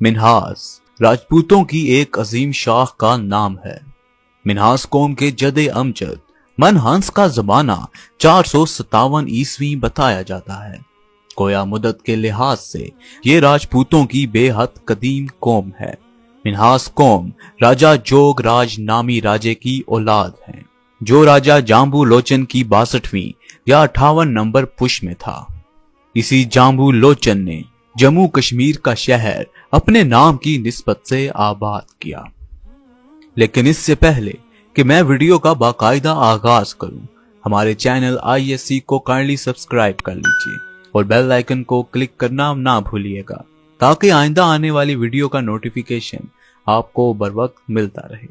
मिन्हास राजपूतों की एक अजीम शाख का नाम है। मिन्हास कौम के जदे अमजद मनहंस का जमाना 457 ईस्वी बताया जाता है। गोया मुदत के लिहाज से ये राजपूतों की बेहद कदीम कौम है। मिन्हास कौम राजा जोग राज नामी राजे की औलाद है, जो राजा जाम्बू लोचन की 62वीं या 58 नंबर पुश में था। इसी जाम्बू लोचन ने जम्मू कश्मीर का शहर अपने नाम की निस्बत से आबाद किया। लेकिन इससे पहले कि मैं वीडियो का बाकायदा आगाज करूं, हमारे चैनल ISC को काइंडली सब्सक्राइब कर लीजिए और बेल आइकन को क्लिक करना ना भूलिएगा, ताकि आइंदा आने वाली वीडियो का नोटिफिकेशन आपको बर वक्त मिलता रहे।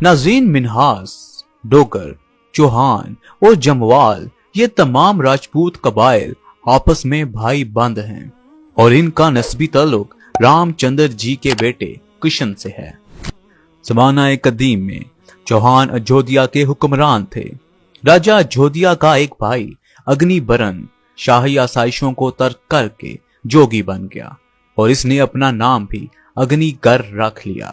नाज़रीन, मिन्हास, डोगर, चौहान और जमवाल ये तमाम राजपूत कबाइल आपस में भाई बंद हैं और इनका नस्बी ताल्लुक रामचंद्र जी के बेटे किशन से है। ज़माना कदीम में चौहान अयोध्या के हुक्मरान थे। राजा अयोध्या का एक भाई अग्निबरन शाही आसाइशों को तर्क करके जोगी बन गया और इसने अपना नाम भी अग्निगर रख लिया।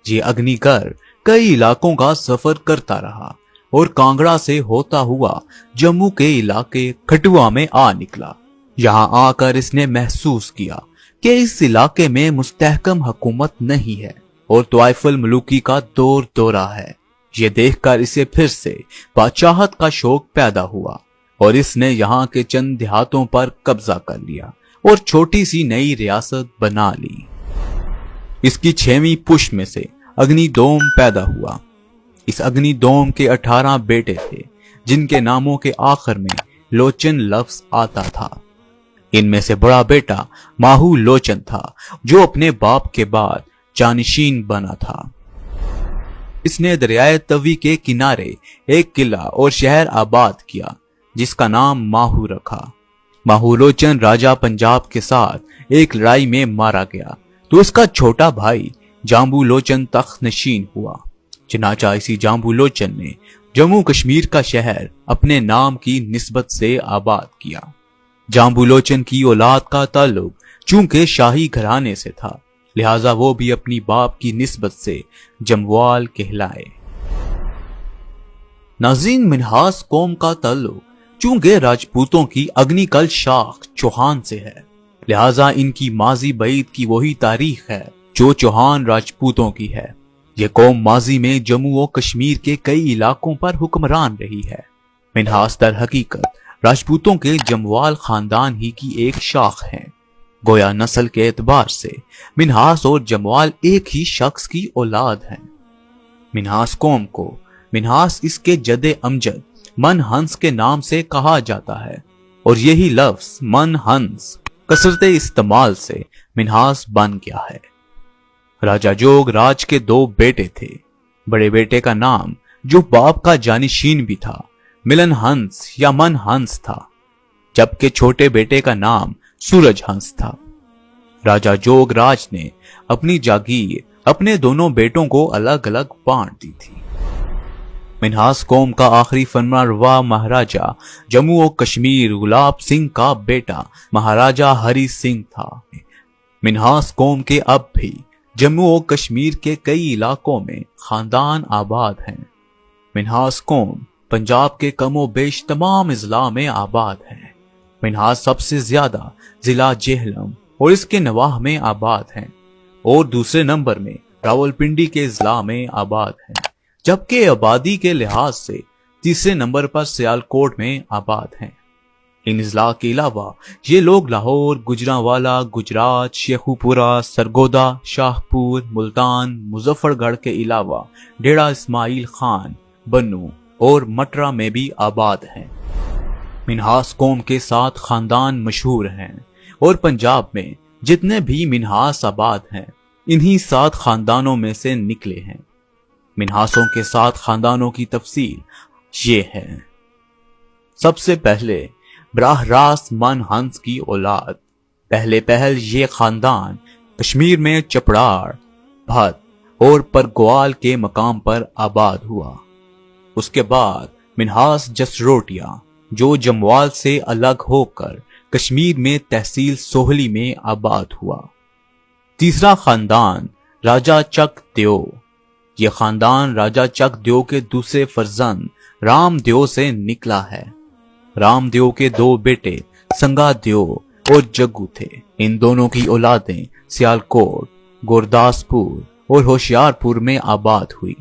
ये अग्निगर कई इलाकों का सफर करता रहा और कांगड़ा से होता हुआ जम्मू के इलाके खटुआ में आ निकला। यहाँ आकर इसने महसूस किया कि इस इलाके में मुस्तहकम हुकूमत नहीं है और तवाइफुल मलूकी का दौर दौरा है। ये देखकर इसे फिर से बादशाहत का शौक पैदा हुआ और इसने यहाँ के चंद देहातों पर कब्जा कर लिया और छोटी सी नई रियासत बना ली। इसकी 6वीं पुश में से अग्निदोम पैदा हुआ। इस अग्निदोम के 18 बेटे थे, जिनके नामों के आखिर में लोचन लफ्ज आता था। इनमें से बड़ा बेटा माहू लोचन था, जो अपने बाप के बाद जानिशीन बना था। इसने दरियाए तवी के किनारे एक किला और शहर आबाद किया, जिसका नाम माहू रखा। माहू लोचन राजा पंजाब के साथ एक लड़ाई में मारा गया तो इसका छोटा भाई जाम्बू लोचन तख्त नशीन हुआ। चनाचा इसी जाम्बू लोचन ने जम्मू कश्मीर का शहर अपने नाम की निस्बत से आबाद किया। जाम्बू लोचन की औलाद का ताल्लुक चूंकि शाही घराने से था, लिहाजा वो भी अपनी बाप की निस्बत से जमवाल कहलाए। नाज़रीन, मिन्हास कौम का ताल्लुक चूंकि राजपूतों की अग्निकल शाख चौहान से है, लिहाजा इनकी माजी बईद की वही तारीख है जो चौहान राजपूतों की है। यह कौम माजी में जम्मू और कश्मीर के कई इलाकों पर हुक्मरान रही है। मिन्हास दर हकीकत राजपूतों के जमवाल खानदान ही की एक शाख है। गोया नस्ल के एतबार से मिन्हास और जमवाल एक ही शख्स की औलाद हैं। मिन्हास कौम को मिन्हास इसके जदे अमजद मनहंस के नाम से कहा जाता है और यही लफ्ज मनहंस कसरते इस्तेमाल से मिन्हास बन गया है। राजा जोग राज के 2 बेटे थे। बड़े बेटे का नाम, जो बाप का जानिशीन भी था, मिलन हंस या मन हंस था, जबकि छोटे बेटे का नाम सूरज हंस था। राजा जोग राज ने अपनी जागीर अपने दोनों बेटों को अलग अलग बांट दी थी। मिन्हास कौम का आखिरी फरमानरवा महाराजा जम्मू और कश्मीर गुलाब सिंह का बेटा महाराजा हरि सिंह था। मिन्हास कौम के अब भी जम्मू और कश्मीर के कई इलाकों में खानदान आबाद हैं। मिन्हास कौम पंजाब के कमो बेश तमाम अजला में आबाद है। मिन्हास सबसे ज्यादा जिला जेहलम और इसके नवाह में आबाद हैं और दूसरे नंबर में रावलपिंडी के अजला में आबाद हैं, जबकि आबादी के लिहाज से तीसरे नंबर पर सियालकोट में आबाद हैं। इन अजला के अलावा ये लोग लाहौर, गुजरांवाला, गुजरात, शेखुपुरा, सरगोदा, शाहपुर, मुल्तान, मुजफ्फरगढ़ के अलावा डेरा इस्माइल खान, बन्नू और मटरा में भी आबाद हैं। मिन्हास कौम के 7 खानदान मशहूर हैं और पंजाब में जितने भी मिन्हास आबाद हैं, इन्हीं 7 खानदानों में से निकले हैं। मिन्हासों के 7 खानदानों की तफसील ये है। सबसे पहले बराह रास्त मन हंस की औलाद। पहले पहल ये खानदान कश्मीर में चपड़ार, भत और परग्वाल के मकाम पर आबाद हुआ। उसके बाद मिन्हास जसरोटिया, जो जमवाल से अलग होकर कश्मीर में तहसील सोहली में आबाद हुआ। تیسرا خاندان راجا چک دیو، یہ خاندان راجا چک دیو کے دوسرے فرزند رام دیو سے نکلا ہے۔ رام دیو کے دو بیٹے سنگا دیو اور جگو تھے۔ ان دونوں کی اولادیں سیالکوٹ، گورداسپور اور ہوشیار پور میں آباد ہوئی۔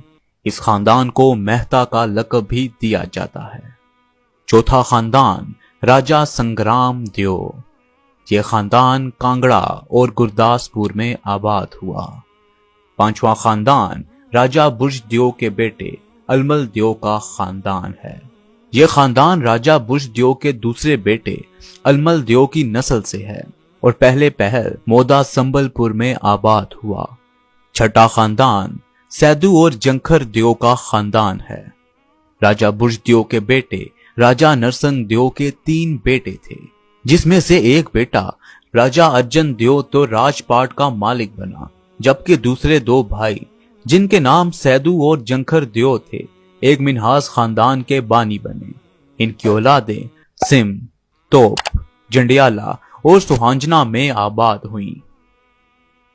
اس خاندان کو مہتا کا لقب بھی دیا جاتا ہے۔ چوتھا خاندان راجا سنگرام دیو، یہ خاندان کانگڑا اور گرداسپور میں آباد ہوا۔ پانچواں خاندان راجا برج دیو کے بیٹے المل دیو کا خاندان ہے۔ یہ خاندان راجا برج دیو کے دوسرے بیٹے المل دیو کی نسل سے ہے اور پہلے پہل مودا سنبل پور میں آباد ہوا۔ چھٹا خاندان سیدو اور جنکھر دیو کا خاندان ہے۔ راجا برج دیو کے بیٹے راجا نرسنگ دیو کے 3 بیٹے تھے، جس میں سے ایک بیٹا راجا ارجن دیو تو راج پاٹ کا مالک بنا، جبکہ دوسرے 2 بھائی جن کے نام سیدو اور جنکھر دیو تھے ایک منہاس خاندان کے بانی بنے۔ ان کی اولادیں سم، توپ، جنڈیالہ اور سوہانجنا میں آباد ہوئیں۔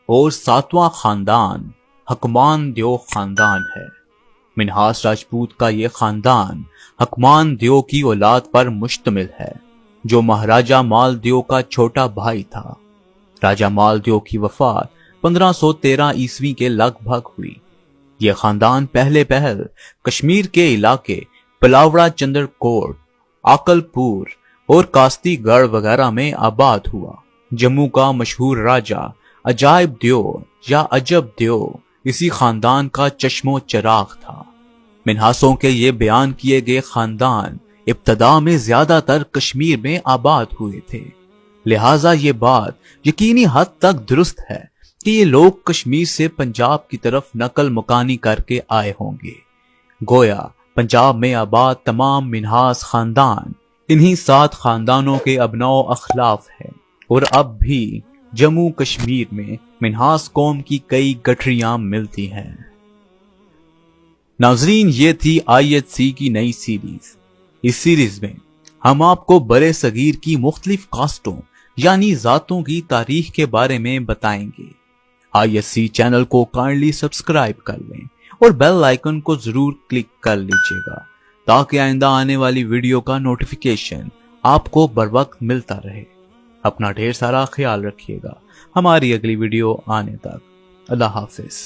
اور 7واں خاندان حکمان دیو خاندان ہے۔ منہاس راجپوت کا یہ خاندان حکمان دیو کی اولاد پر مشتمل ہے، جو مہاراجا مال دیو کا چھوٹا بھائی تھا۔ راجا مال دیو کی وفات 1513 عیسوی کے لگ بھگ ہوئی۔ یہ خاندان پہلے پہل کشمیر کے علاقے پلاوڑا چندر کوٹ، آکل پور اور کاستی گڑھ وغیرہ میں آباد ہوا۔ جموں کا مشہور راجا عجائب دیو یا عجب دیو اسی خاندان کا چشم و چراغ تھا۔ منہاسوں کے یہ بیان کیے گئے خاندان ابتدا میں زیادہ تر کشمیر میں آباد ہوئے تھے، لہٰذا یہ بات یقینی حد تک درست ہے کہ یہ لوگ کشمیر سے پنجاب کی طرف نقل مکانی کر کے آئے ہوں گے۔ گویا پنجاب میں آباد تمام منہاس خاندان انہی 7 خاندانوں کے ابناء و اخلاف ہے، اور اب بھی جموں کشمیر میں منہاس قوم کی کئی گٹھریاں ملتی ہیں۔ ناظرین، یہ تھی IHC کی نئی سیریز۔ اس سیریز میں ہم آپ کو برے صغیر کی مختلف کاسٹوں یعنی ذاتوں کی تاریخ کے بارے میں بتائیں گے۔ IHC چینل کو کائنڈلی سبسکرائب کر لیں اور بیل آئیکن کو ضرور کلک کر لیجیے گا تاکہ آئندہ آنے والی ویڈیو کا نوٹیفیکیشن آپ کو بر وقت ملتا رہے۔ اپنا ڈھیر سارا خیال رکھیے گا۔ ہماری اگلی ویڈیو آنے تک اللہ حافظ۔